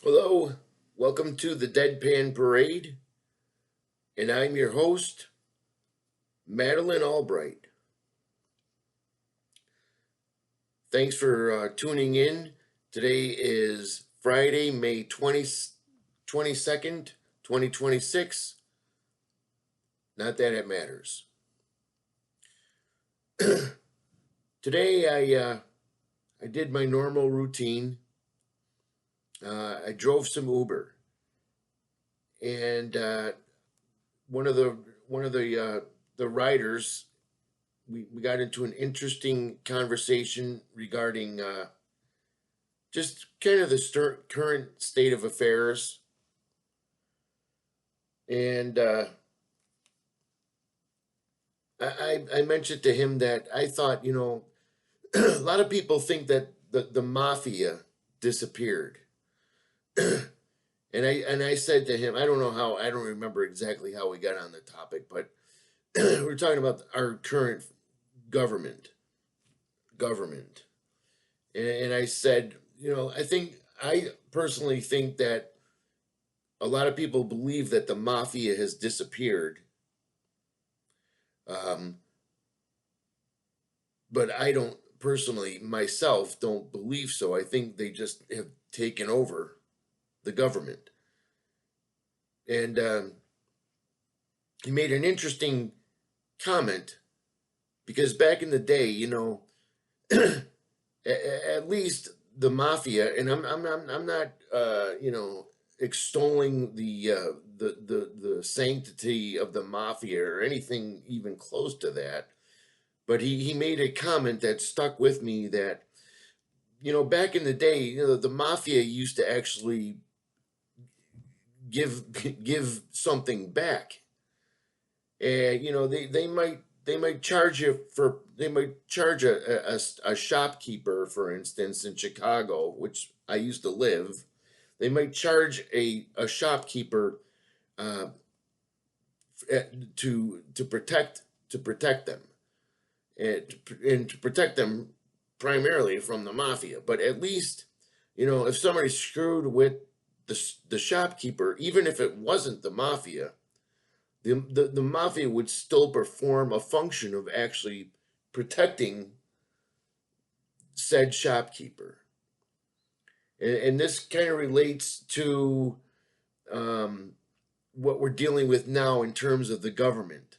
Hello, welcome to the Deadpan Parade, and I'm your host, Madeline Albright. Thanks for tuning in. Today is Friday, May 22nd, 2026. Not that it matters. Today I did my normal routine. I drove some Uber, and one of the riders, we got into an interesting conversation regarding just kind of the current state of affairs. And I mentioned to him that I thought, a lot of people think that the mafia disappeared. And I said to him, I don't know how, I don't remember exactly how we got on the topic, but we're talking about our current government. Government. And I said, I personally think that a lot of people believe that the mafia has disappeared. Um, but I don't personally myself don't believe so. I think they just have taken over the government. And he made an interesting comment because back in the day, at least the mafia, and I'm not extolling the sanctity of the mafia or anything even close to that, but he made a comment that stuck with me that back in the day, the mafia used to actually give something back, and they might charge you for they might charge a shopkeeper, for instance, in Chicago, which I used to live. They might charge a shopkeeper uh, to protect them, and to protect them primarily from the mafia. But at least, if somebody screwed with the shopkeeper, even if it wasn't the mafia, the mafia would still perform a function of actually protecting said shopkeeper. And this kind of relates to um, what we're dealing with now in terms of the government,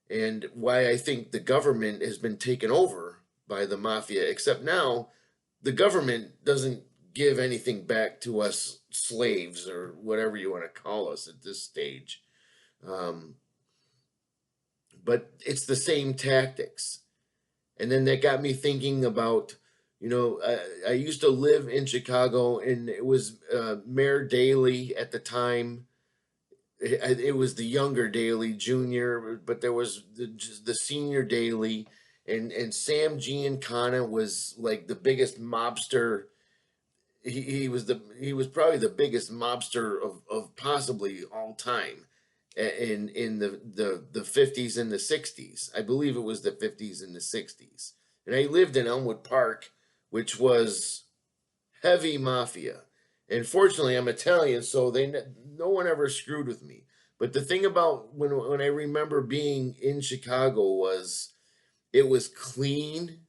and why I think the government has been taken over by the mafia, except now the government doesn't give anything back to us slaves, or whatever you want to call us at this stage. Um, but it's the same tactics. And then that got me thinking about, I used to live in Chicago, and it was Mayor Daley at the time. It was the younger Daley Jr., but there was the senior Daley, and Sam Giancana was like the biggest mobster. He was probably the biggest mobster of possibly all time, in the 50s and the 60s. I believe it was the 50s and the 60s. And I lived in Elmwood Park, which was heavy mafia. And fortunately, I'm Italian, so no one ever screwed with me. But the thing about when I remember being in Chicago was it was clean.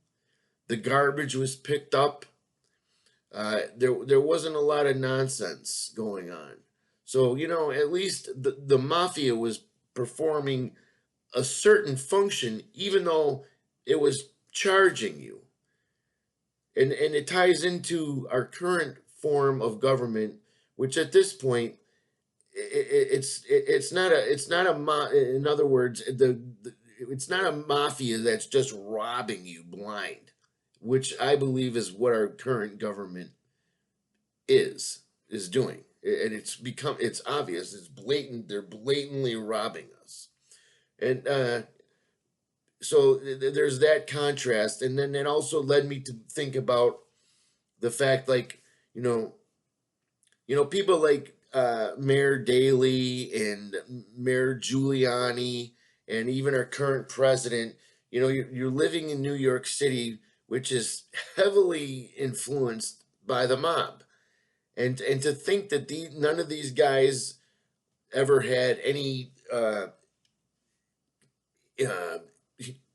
The garbage was picked up. There wasn't a lot of nonsense going on. So at least the mafia was performing a certain function, even though it was charging you. And it ties into our current form of government, which at this point, it's not a in other words, it's not a mafia that's just robbing you blind, which I believe is what our current government is doing. And it's obvious, it's blatant. They're blatantly robbing us. And so there's that contrast. And then it also led me to think about the fact, like, people like Mayor Daley and Mayor Giuliani, and even our current president. You're living in New York City, which is heavily influenced by the mob. and to think that none of these guys ever had any uh,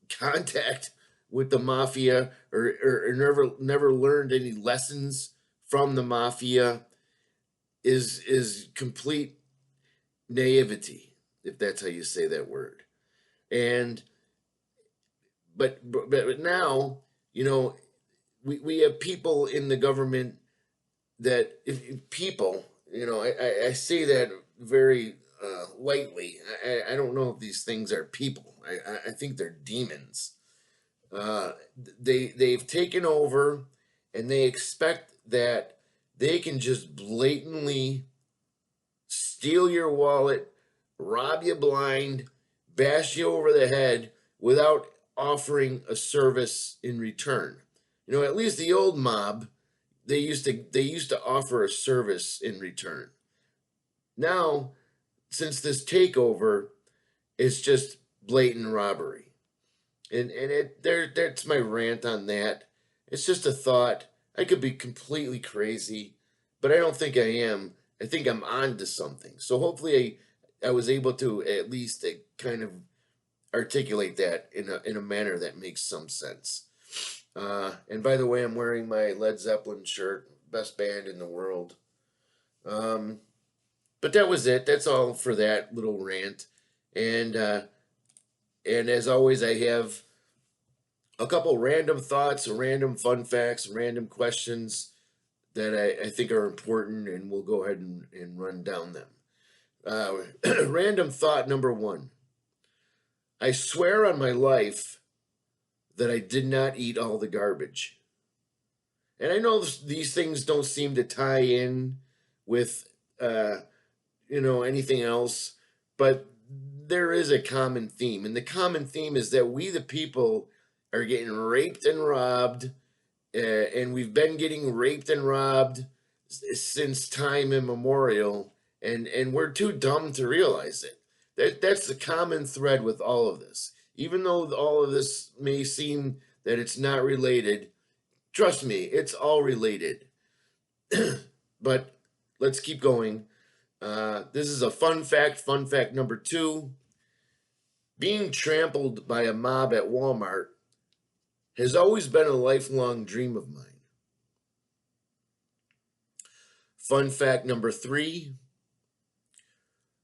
contact with the mafia, or never learned any lessons from the mafia is complete naivety, if that's how you say that word. And but now, you know, we have people in the government that, if people, you know, I say that very lightly. I don't know if these things are people. I think they're demons. Uh, they've taken over, and they expect that they can just blatantly steal your wallet, rob you blind, bash you over the head without offering a service in return. You know, at least the old mob, they used to offer a service in return. Now, since this takeover, it's just blatant robbery. And that's my rant on that. It's just a thought. I could be completely crazy, but I don't think I am. I think I'm on to something. So hopefully I was able to at least kind of articulate that in a manner that makes some sense. And by the way, I'm wearing my Led Zeppelin shirt, best band in the world. Um, but that was it. That's all for that little rant. And and as always, I have a couple random thoughts, random fun facts, random questions that I think are important, and we'll go ahead and run down them. Random thought number one: I swear on my life that I did not eat all the garbage. And I know these things don't seem to tie in with, uh, anything else, but there is a common theme. And the common theme is that we, the people, are getting raped and robbed, and we've been getting raped and robbed since time immemorial, and we're too dumb to realize it. That's the common thread with all of this. Even though all of this may seem that it's not related, trust me, it's all related. But let's keep going. This is a fun fact. Fun fact number two: being trampled by a mob at Walmart has always been a lifelong dream of mine. Fun fact number three: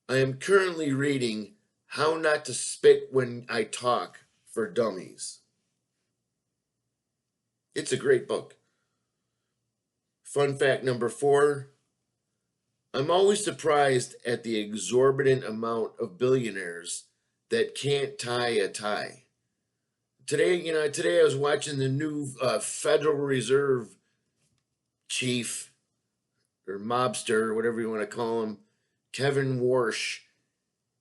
I am currently reading How Not to Spit When I Talk for Dummies. It's a great book. Fun fact number four: I'm always surprised at the exorbitant amount of billionaires that can't tie a tie. Today I was watching the new Federal Reserve chief, or mobster, or whatever you want to call him, Kevin Warsh,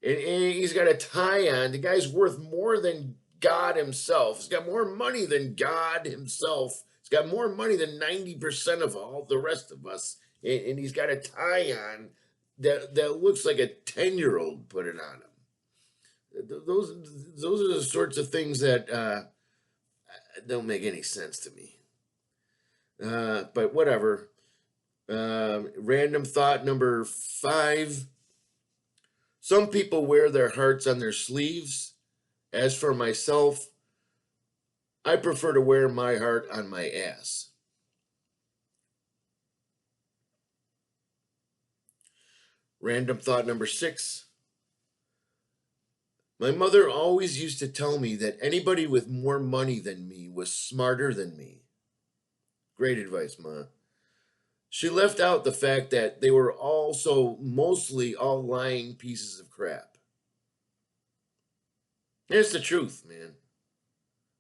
and he's got a tie on. The guy's worth more than God himself. He's got more money than God himself. He's got more money than 90% of all the rest of us, and he's got a tie on that looks like a 10-year-old put it on him. Those are the sorts of things that don't make any sense to me. But whatever. Random thought number five: some people wear their hearts on their sleeves. As for myself, I prefer to wear my heart on my ass. Random thought number six: my mother always used to tell me that anybody with more money than me was smarter than me. Great advice, Ma. She left out the fact that they were also mostly all lying pieces of crap. It's the truth, man.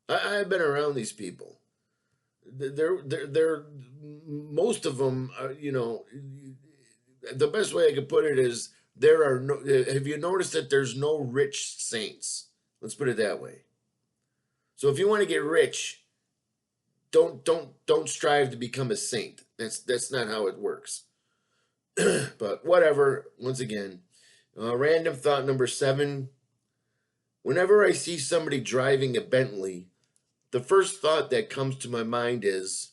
I've been around these people. They're most of them. The best way I could put it is there are no. Have you noticed that there's no rich saints? Let's put it that way. So if you want to get rich, don't strive to become a saint. That's not how it works. But whatever. Once again, random thought number seven: whenever I see somebody driving a Bentley, the first thought that comes to my mind is,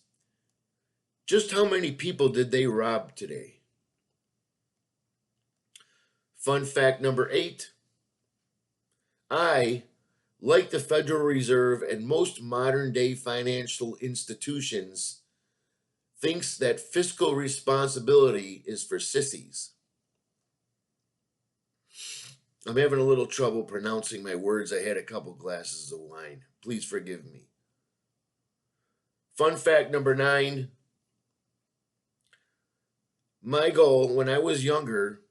Just how many people did they rob today? Fun fact number 8. I, like the Federal Reserve and most modern day financial institutions, thinks that fiscal responsibility is for sissies. I'm having a little trouble pronouncing my words. I had a couple glasses of wine. Please forgive me. Fun fact number 9. My goal when I was younger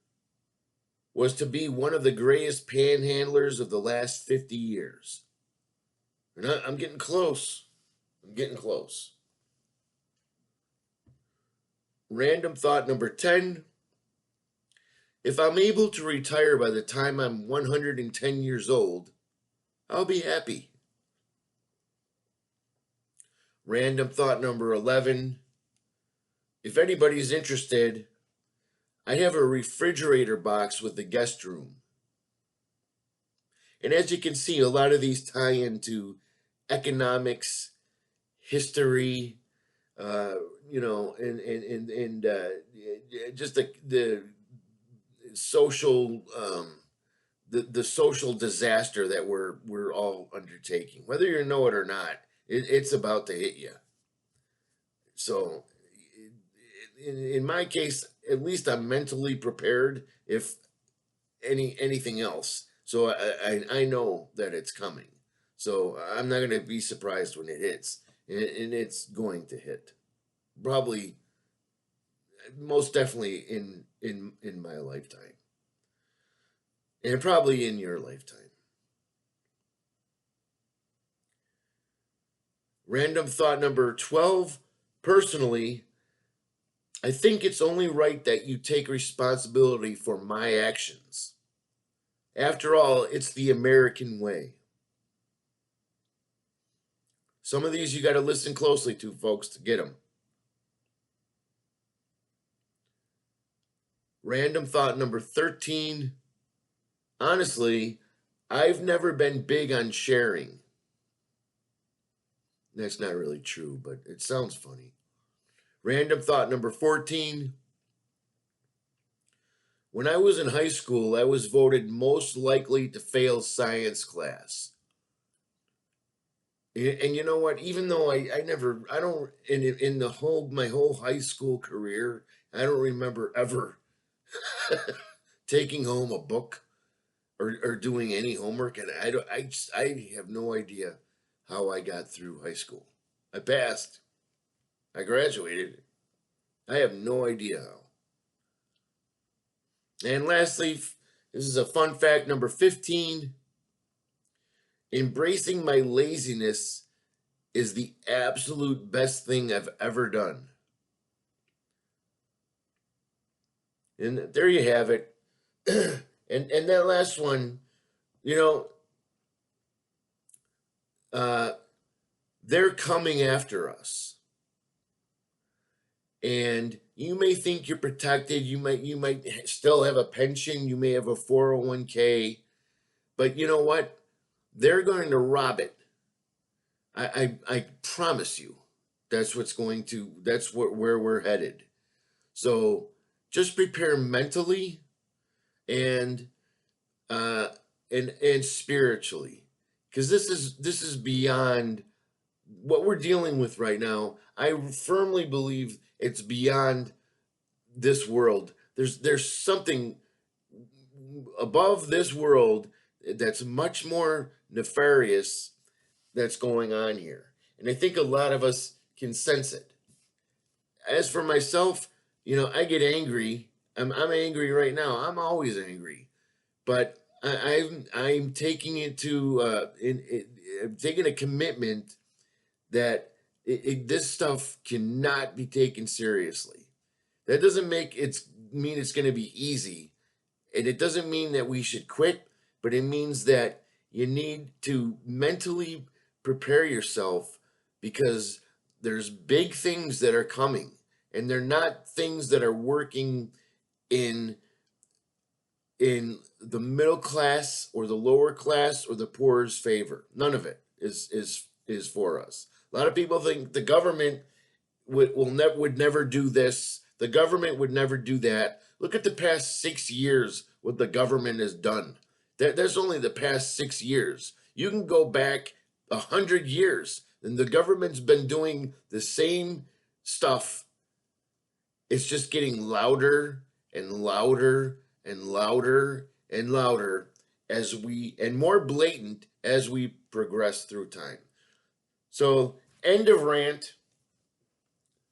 was to be one of the greatest panhandlers of the last 50 years. And I'm getting close. I'm getting close. Random thought number 10. If I'm able to retire by the time I'm 110 years old, I'll be happy. Random thought number 11. If anybody's interested, I have a refrigerator box with the guest room. And as you can see, a lot of these tie into economics, history, and just the social the social disaster that we're all undertaking. Whether you know it or not, it's about to hit you. So, in my case, at least I'm mentally prepared. If anything else, so I know that it's coming. So I'm not going to be surprised when it hits, and it's going to hit. Probably, most definitely in my lifetime, and probably in your lifetime. Random thought number 12. Personally, I think it's only right that you take responsibility for my actions. After all, it's the American way. Some of these you got to listen closely to, folks, to get them. Random thought number 13. Honestly, I've never been big on sharing. That's not really true, but it sounds funny. Random thought number 14. When I was in high school, I was voted most likely to fail science class. And you know what? Even though I don't, in my whole high school career, I don't remember ever taking home a book or doing any homework. And I have no idea how I got through high school. I passed. I graduated. I have no idea how. And lastly, this is a fun fact number 15. Embracing my laziness is the absolute best thing I've ever done. And there you have it. and that last one, you know, they're coming after us. And you may think you're protected. You might still have a pension. You may have a 401k. But you know what? They're going to rob it. I promise you. That's where we're headed. So just prepare mentally and and spiritually, because this is beyond what we're dealing with right now. I firmly believe it's beyond this world. There's something above this world that's much more nefarious that's going on here. And I think a lot of us can sense it. As for myself, I get angry. I'm angry right now. I'm always angry. But I'm taking it to I'm taking a commitment that this stuff cannot be taken seriously. That doesn't mean it's going to be easy, and it doesn't mean that we should quit, but it means that you need to mentally prepare yourself, because there's big things that are coming, and they're not things that are working in the middle class or the lower class or the poor's favor. None of it is for us. A lot of people think the government would never do this. The government would never do that. Look at the past 6 years, what the government has done. That's only the past 6 years. You can go back 100 years, and the government's been doing the same stuff. It's just getting louder and louder and louder and louder and more blatant as we progress through time. So, end of rant.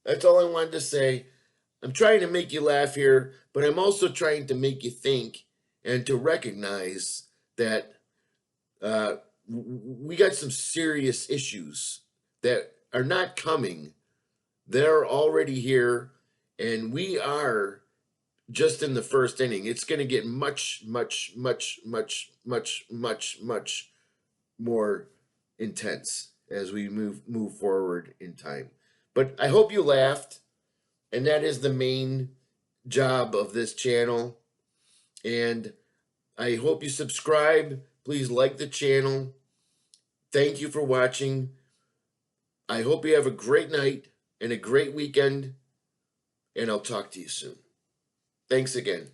That's all I wanted to say. I'm trying to make you laugh here, but I'm also trying to make you think and to recognize that we got some serious issues that are not coming. They're already here, and we are just in the first inning. It's going to get much, much, much, much, much, much, much more intense as we move forward in time. But I hope you laughed, and that is the main job of this channel. And I hope you subscribe. Please like the channel. Thank you for watching. I hope you have a great night and a great weekend, and I'll talk to you soon. Thanks again.